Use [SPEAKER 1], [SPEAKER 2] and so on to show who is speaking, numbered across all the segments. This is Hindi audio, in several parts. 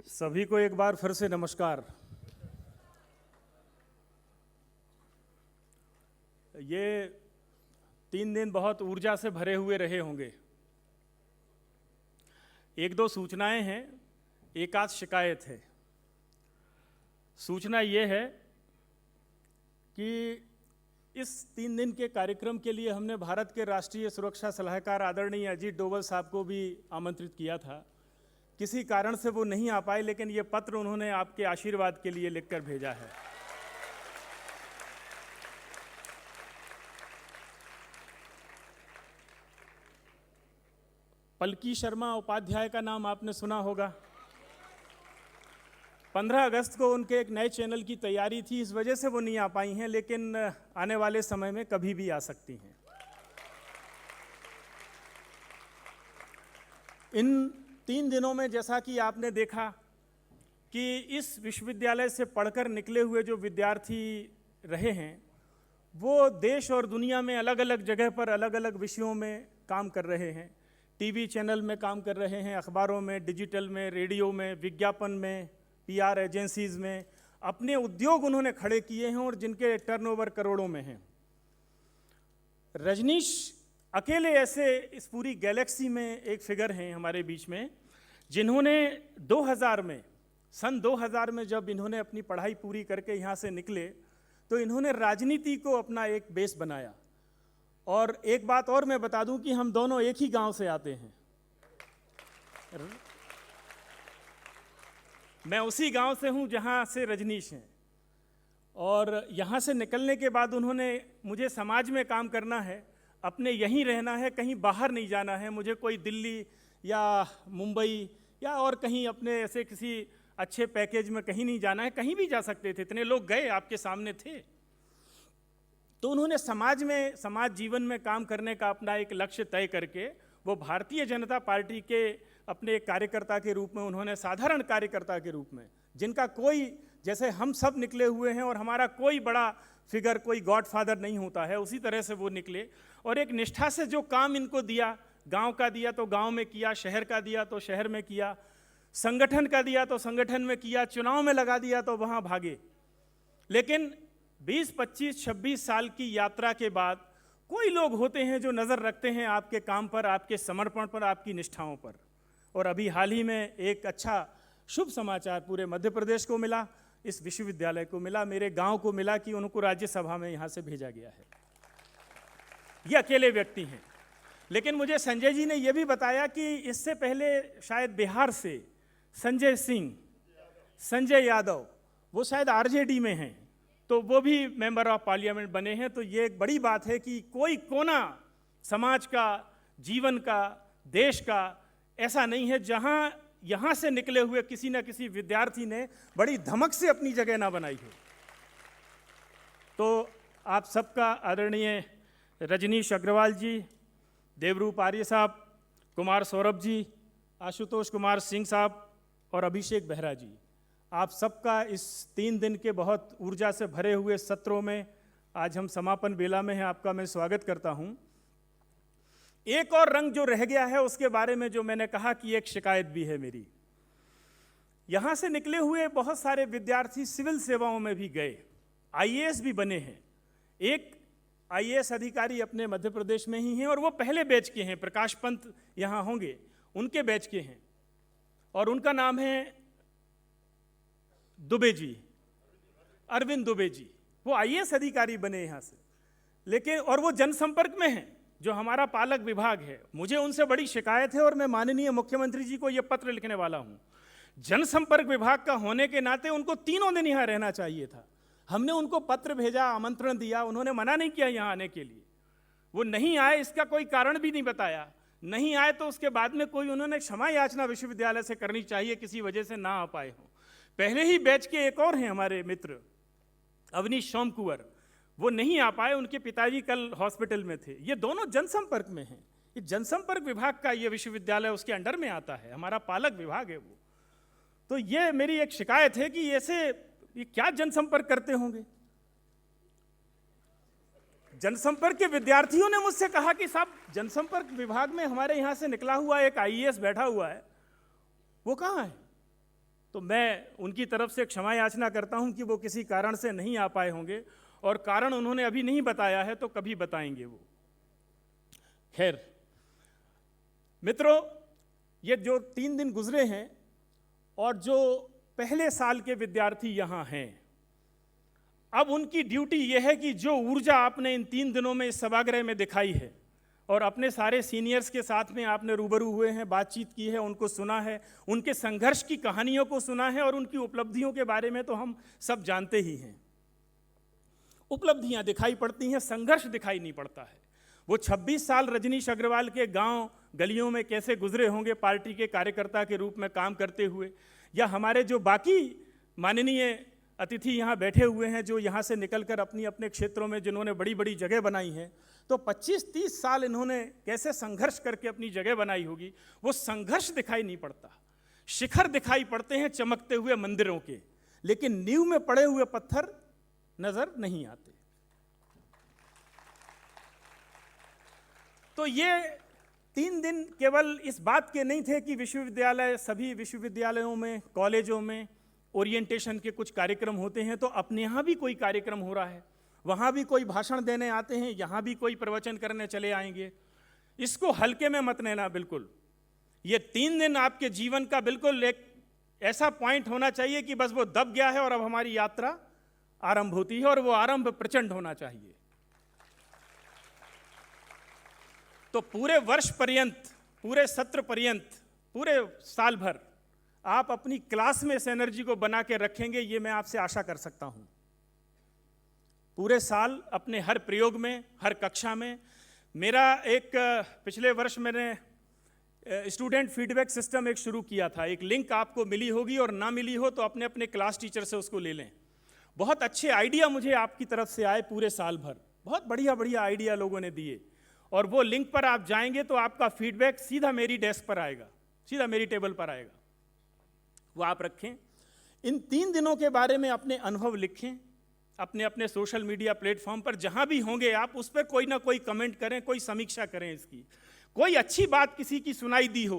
[SPEAKER 1] सभी को एक बार फिर से नमस्कार। ये 3 दिन बहुत ऊर्जा से भरे हुए रहे होंगे। एक दो सूचनाएं हैं, एक आध शिकायत है। सूचना ये है कि इस 3 दिन के कार्यक्रम के लिए हमने भारत के राष्ट्रीय सुरक्षा सलाहकार आदरणीय अजीत डोवल साहब को भी आमंत्रित किया था। किसी कारण से वो नहीं आ पाए, लेकिन ये पत्र उन्होंने आपके आशीर्वाद के लिए लिखकर भेजा है। पलकी शर्मा उपाध्याय का नाम आपने सुना होगा। 15 अगस्त को उनके एक नए चैनल की तैयारी थी, इस वजह से वो नहीं आ पाई हैं, लेकिन आने वाले समय में कभी भी आ सकती हैं। इन 3 दिनों में जैसा कि आपने देखा कि इस विश्वविद्यालय से पढ़कर निकले हुए जो विद्यार्थी रहे हैं वो देश और दुनिया में अलग अलग जगह पर अलग अलग विषयों में काम कर रहे हैं। टीवी चैनल में काम कर रहे हैं, अखबारों में, डिजिटल में, रेडियो में, विज्ञापन में, पीआर एजेंसीज में अपने उद्योग उन्होंने खड़े किए हैं और जिनके टर्नओवर करोड़ों में हैं। रजनीश अकेले ऐसे इस पूरी गैलेक्सी में एक फिगर हैं हमारे बीच में, जिन्होंने 2000 में, सन 2000 में जब इन्होंने अपनी पढ़ाई पूरी करके यहाँ से निकले तो इन्होंने राजनीति को अपना एक बेस बनाया। और एक बात और मैं बता दूं कि हम दोनों एक ही गांव से आते हैं। मैं उसी गांव से हूं जहां से रजनीश हैं, और यहाँ से निकलने के बाद उन्होंने मुझे समाज में काम करना है, अपने यहीं रहना है, कहीं बाहर नहीं जाना है, मुझे कोई दिल्ली या मुंबई या और कहीं अपने ऐसे किसी अच्छे पैकेज में कहीं नहीं जाना है। कहीं भी जा सकते थे, इतने लोग गए आपके सामने थे। तो उन्होंने समाज में, समाज जीवन में काम करने का अपना एक लक्ष्य तय करके वो भारतीय जनता पार्टी के अपने एक कार्यकर्ता के रूप में, उन्होंने साधारण कार्यकर्ता के रूप में, जिनका कोई, जैसे हम सब निकले हुए हैं और हमारा कोई बड़ा फिगर, कोई गॉडफादर नहीं होता है, उसी तरह से वो निकले और एक निष्ठा से जो काम इनको दिया, गांव का दिया तो गांव में किया, शहर का दिया तो शहर में किया, संगठन का दिया तो संगठन में किया, चुनाव में लगा दिया तो वहां भागे। लेकिन 20, 25, 26 साल की यात्रा के बाद कोई लोग होते हैं जो नज़र रखते हैं आपके काम पर, आपके समर्पण पर, आपकी निष्ठाओं पर। और अभी हाल ही में एक अच्छा शुभ समाचार पूरे मध्य प्रदेश को मिला, इस विश्वविद्यालय को मिला, मेरे गांव को मिला कि उनको राज्यसभा में यहाँ से भेजा गया है। ये अकेले व्यक्ति हैं। लेकिन मुझे संजय जी ने यह भी बताया कि इससे पहले शायद बिहार से संजय सिंह, संजय यादव, वो शायद आरजेडी में हैं, तो वो भी मेंबर ऑफ पार्लियामेंट बने हैं। तो ये एक बड़ी बात है कि कोई कोना समाज का, जीवन का, देश का ऐसा नहीं है जहां यहाँ से निकले हुए किसी न किसी विद्यार्थी ने बड़ी धमक से अपनी जगह ना बनाई हो। तो आप सबका आदरणीय रजनीश अग्रवाल जी, देवरूप आर्य साहब, कुमार सौरभ जी, आशुतोष कुमार सिंह साहब और अभिषेक बेहरा जी, आप सबका इस 3 दिन के बहुत ऊर्जा से भरे हुए सत्रों में आज हम समापन बेला में हैं, आपका मैं स्वागत करता हूं। एक और रंग जो रह गया है उसके बारे में जो मैंने कहा कि एक शिकायत भी है मेरी। यहाँ से निकले हुए बहुत सारे विद्यार्थी सिविल सेवाओं में भी गए, आईएएस भी बने हैं। एक आईएएस अधिकारी अपने मध्य प्रदेश में ही हैं और वो पहले बैच के हैं, प्रकाश पंत यहाँ होंगे, उनके बैच के हैं, और उनका नाम है दुबे जी, अरविंद दुबे जी। वो आईएएस अधिकारी बने यहाँ से, लेकिन और वो जनसंपर्क में हैं, जो हमारा पालक विभाग है। मुझे उनसे बड़ी शिकायत है और मैं माननीय मुख्यमंत्री जी को ये पत्र लिखने वाला हूँ। जनसंपर्क विभाग का होने के नाते उनको 3 दिन यहाँ रहना चाहिए था। हमने उनको पत्र भेजा, आमंत्रण दिया, उन्होंने मना नहीं किया यहाँ आने के लिए। वो नहीं आए, इसका कोई कारण भी नहीं बताया। नहीं आए तो उसके बाद में कोई उन्होंने क्षमा याचना विश्वविद्यालय से करनी चाहिए, किसी वजह से ना आ पाए हों। पहले ही बैच के एक और हैं हमारे मित्र अवनीश सोमकुंवर, वो नहीं आ पाए, उनके पिताजी कल हॉस्पिटल में थे। ये दोनों जनसंपर्क में हैं। ये जनसंपर्क विभाग का ये विश्वविद्यालय उसके अंडर में आता है, हमारा पालक विभाग है वो। तो ये मेरी एक शिकायत है कि ऐसे ये क्या जनसंपर्क करते होंगे। जनसंपर्क के विद्यार्थियों ने मुझसे कहा कि साहब जनसंपर्क विभाग में हमारे यहाँ से निकला हुआ एक आईएएस बैठा हुआ है, वो कहाँ है? तो मैं उनकी तरफ से क्षमा याचना करता हूं कि वो किसी कारण से नहीं आ पाए होंगे, और कारण उन्होंने अभी नहीं बताया है तो कभी बताएंगे वो। खैर मित्रों, ये जो 3 दिन गुजरे हैं और जो पहले साल के विद्यार्थी यहाँ हैं, अब उनकी ड्यूटी यह है कि जो ऊर्जा आपने इन 3 दिनों में इस सभागृह में दिखाई है और अपने सारे सीनियर्स के साथ में आपने रूबरू हुए हैं, बातचीत की है, उनको सुना है, उनके संघर्ष की कहानियों को सुना है, और उनकी उपलब्धियों के बारे में तो हम सब जानते ही हैं। उपलब्धियां दिखाई पड़ती हैं, संघर्ष दिखाई नहीं पड़ता है। वो 26 साल रजनीश अग्रवाल के गांव गलियों में कैसे गुजरे होंगे पार्टी के कार्यकर्ता के रूप में काम करते हुए, या हमारे जो बाकी माननीय अतिथि यहाँ बैठे हुए हैं जो यहाँ से निकलकर अपनी अपने क्षेत्रों में जिन्होंने बड़ी बड़ी जगह बनाई हैं, तो 25-30 साल इन्होंने कैसे संघर्ष करके अपनी जगह बनाई होगी। वो संघर्ष दिखाई नहीं पड़ता, शिखर दिखाई पड़ते हैं चमकते हुए मंदिरों के, लेकिन नींव में पड़े हुए पत्थर नजर नहीं आते। तो ये 3 दिन केवल इस बात के नहीं थे कि विश्वविद्यालय, सभी विश्वविद्यालयों में, कॉलेजों में ओरिएंटेशन के कुछ कार्यक्रम होते हैं, तो अपने यहाँ भी कोई कार्यक्रम हो रहा है, वहाँ भी कोई भाषण देने आते हैं, यहाँ भी कोई प्रवचन करने चले आएंगे। इसको हल्के में मत लेना बिल्कुल। ये 3 दिन आपके जीवन का बिल्कुल एक ऐसा पॉइंट होना चाहिए कि बस वो दब गया है और अब हमारी यात्रा आरंभ होती है, और वो आरंभ प्रचंड होना चाहिए। तो पूरे वर्ष पर्यंत, पूरे सत्र पर्यंत, पूरे साल भर आप अपनी क्लास में इस एनर्जी को बना के रखेंगे, ये मैं आपसे आशा कर सकता हूं। पूरे साल अपने हर प्रयोग में, हर कक्षा में। मेरा एक पिछले वर्ष मैंने स्टूडेंट फीडबैक सिस्टम एक शुरू किया था, एक लिंक आपको मिली होगी, और ना मिली हो तो अपने अपने क्लास टीचर से उसको ले लें। बहुत अच्छे आइडिया मुझे आपकी तरफ से आए पूरे साल भर, बहुत बढ़िया बढ़िया आइडिया लोगों ने दिए, और वो लिंक पर आप जाएंगे तो आपका फीडबैक सीधा मेरी डेस्क पर आएगा, सीधा मेरी टेबल पर आएगा, वो आप रखें। इन 3 दिनों के बारे में अपने अनुभव लिखें, अपने अपने सोशल मीडिया प्लेटफॉर्म पर जहां भी होंगे आप उस पर कोई ना कोई कमेंट करें, कोई समीक्षा करें इसकी। कोई अच्छी बात किसी की सुनाई दी हो,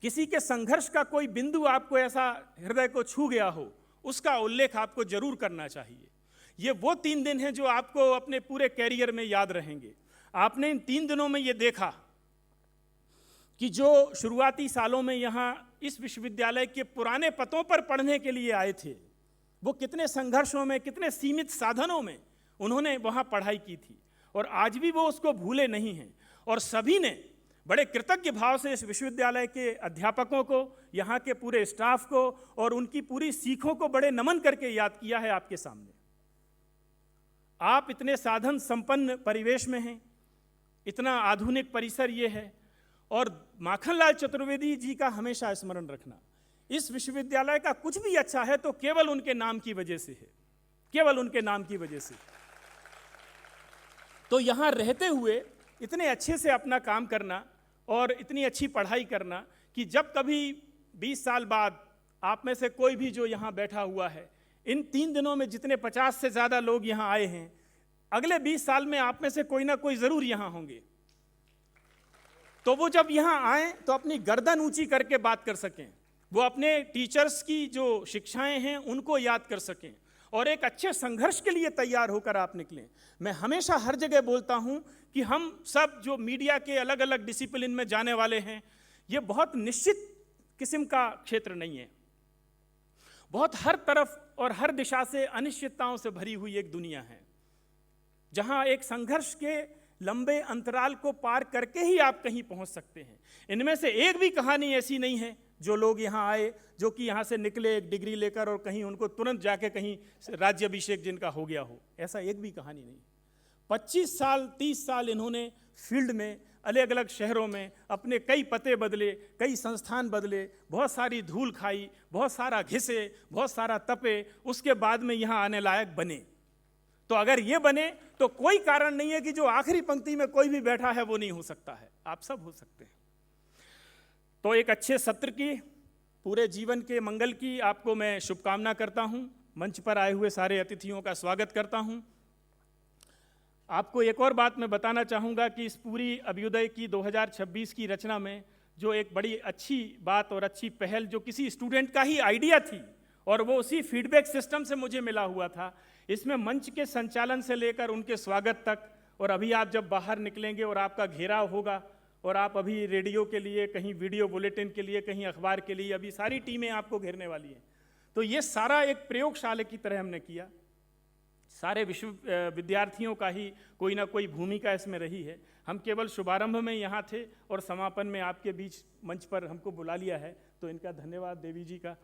[SPEAKER 1] किसी के संघर्ष का कोई बिंदु आपको ऐसा हृदय को छू गया हो, उसका उल्लेख आपको जरूर करना चाहिए। ये वो 3 दिन हैं जो आपको अपने पूरे कैरियर में याद रहेंगे। आपने इन 3 दिनों में ये देखा कि जो शुरुआती सालों में यहाँ इस विश्वविद्यालय के पुराने पतों पर पढ़ने के लिए आए थे, वो कितने संघर्षों में, कितने सीमित साधनों में उन्होंने वहाँ पढ़ाई की थी, और आज भी वो उसको भूले नहीं हैं। और सभी ने बड़े कृतज्ञ भाव से इस विश्वविद्यालय के अध्यापकों को, यहाँ के पूरे स्टाफ को और उनकी पूरी सीखों को बड़े नमन करके याद किया है आपके सामने। आप इतने साधन संपन्न परिवेश में हैं, इतना आधुनिक परिसर ये है, और माखनलाल चतुर्वेदी जी का हमेशा स्मरण रखना। इस विश्वविद्यालय का कुछ भी अच्छा है तो केवल उनके नाम की वजह से है, केवल उनके नाम की वजह से। तो यहाँ रहते हुए इतने अच्छे से अपना काम करना और इतनी अच्छी पढ़ाई करना कि जब कभी 20 साल बाद आप में से कोई भी जो यहाँ बैठा हुआ है, इन 3 दिनों में जितने 50 से ज़्यादा लोग यहाँ आए हैं, अगले 20 साल में आप में से कोई ना कोई ज़रूर यहाँ होंगे। तो वो जब यहाँ आए तो अपनी गर्दन ऊंची करके बात कर सकें, वो अपने टीचर्स की जो शिक्षाएं हैं उनको याद कर सकें, और एक अच्छे संघर्ष के लिए तैयार होकर आप निकलें। मैं हमेशा हर जगह बोलता हूं कि हम सब जो मीडिया के अलग अलग डिसिप्लिन में जाने वाले हैं, ये बहुत निश्चित किस्म का क्षेत्र नहीं है। बहुत हर तरफ और हर दिशा से अनिश्चितताओं से भरी हुई एक दुनिया है, जहां एक संघर्ष के लंबे अंतराल को पार करके ही आप कहीं पहुंच सकते हैं। इनमें से एक भी कहानी ऐसी नहीं है जो लोग यहाँ आए, जो कि यहाँ से निकले एक डिग्री लेकर और कहीं उनको तुरंत जाके कहीं राज्याभिषेक जिनका हो गया हो, ऐसा एक भी कहानी नहीं। 25 साल 30 साल इन्होंने फील्ड में अलग अलग शहरों में अपने कई पते बदले, कई संस्थान बदले, बहुत सारी धूल खाई, बहुत सारा घिसे, बहुत सारा तपे, उसके बाद में यहाँ आने लायक बने। तो अगर ये बने तो कोई कारण नहीं है कि जो आखिरी पंक्ति में कोई भी बैठा है वो नहीं हो सकता है, आप सब हो सकते हैं। तो एक अच्छे सत्र की, पूरे जीवन के मंगल की आपको मैं शुभकामना करता हूं। मंच पर आए हुए सारे अतिथियों का स्वागत करता हूं। आपको एक और बात मैं बताना चाहूँगा कि इस पूरी अभ्युदय की 2026 की रचना में जो एक बड़ी अच्छी बात और अच्छी पहल जो किसी स्टूडेंट का ही आइडिया थी और वो उसी फीडबैक सिस्टम से मुझे मिला हुआ था, इसमें मंच के संचालन से लेकर उनके स्वागत तक, और अभी आप जब बाहर निकलेंगे और आपका घेराव होगा और आप अभी रेडियो के लिए, कहीं वीडियो बुलेटिन के लिए, कहीं अखबार के लिए, अभी सारी टीमें आपको घेरने वाली हैं। तो ये सारा एक प्रयोगशाला की तरह हमने किया। सारे विद्यार्थियों का ही कोई ना कोई भूमिका इसमें रही है। हम केवल शुभारंभ में यहाँ थे और समापन में आपके बीच मंच पर हमको बुला लिया है, तो इनका धन्यवाद देवी जी का।